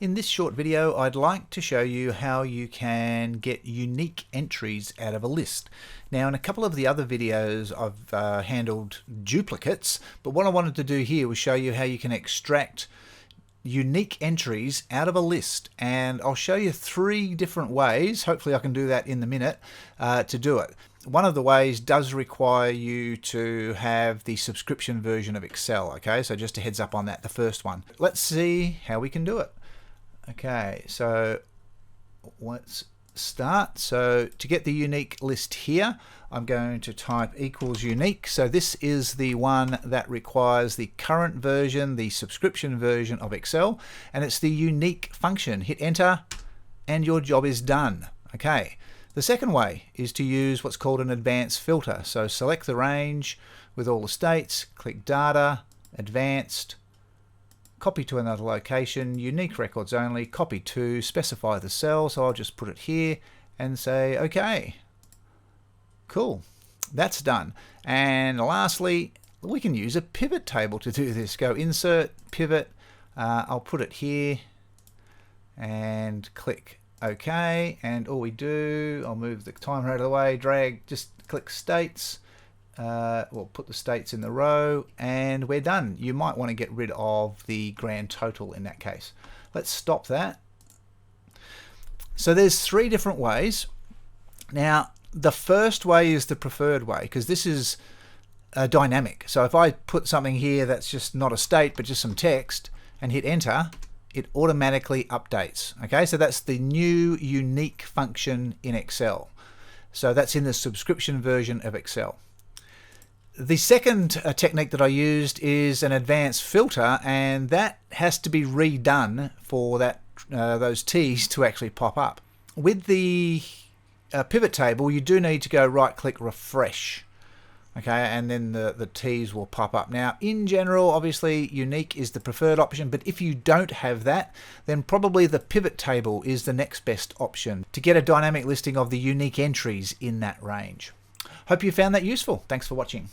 In this short video, I'd like to show you how you can get unique entries out of a list. Now, in a couple of the other videos, I've handled duplicates, but what I wanted to do here was show you how you can extract unique entries out of a list, and I'll show you 3 different ways. Hopefully I can do that in the minute to do it. One of the ways does require you to have the subscription version of Excel, okay? So just a heads up on that, the first one. Let's see how we can do it. Okay, so let's start. So to get the unique list here, I'm going to type equals unique. So this is the one that requires the current version, the subscription version of Excel, and it's the unique function. Hit enter and your job is done. Okay. The second way is to use what's called an advanced filter. So select the range with all the states, click data, advanced, copy to another location, unique records only, copy to, specify the cell, so I'll just put it here and say okay. Cool, that's done. And lastly, we can use a pivot table to do this. Go insert, pivot, I'll put it here and click OK, and all we do, I'll move the timer out of the way, drag, just click states, we'll put the states in the row, and we're done. You might want to get rid of the grand total in that case. Let's stop that. So there's 3 different ways. Now, the first way is the preferred way, because this is dynamic. So if I put something here that's just not a state, but just some text, and hit enter, it automatically updates. Okay, so that's the new unique function in Excel. So that's in the subscription version of Excel. The second technique that I used is an advanced filter, and that has to be redone for that those T's to actually pop up. With the pivot table, you do need to go right click refresh. Okay, and then the T's will pop up. Now, in general, obviously, unique is the preferred option, but if you don't have that, then probably the pivot table is the next best option to get a dynamic listing of the unique entries in that range. Hope you found that useful. Thanks for watching.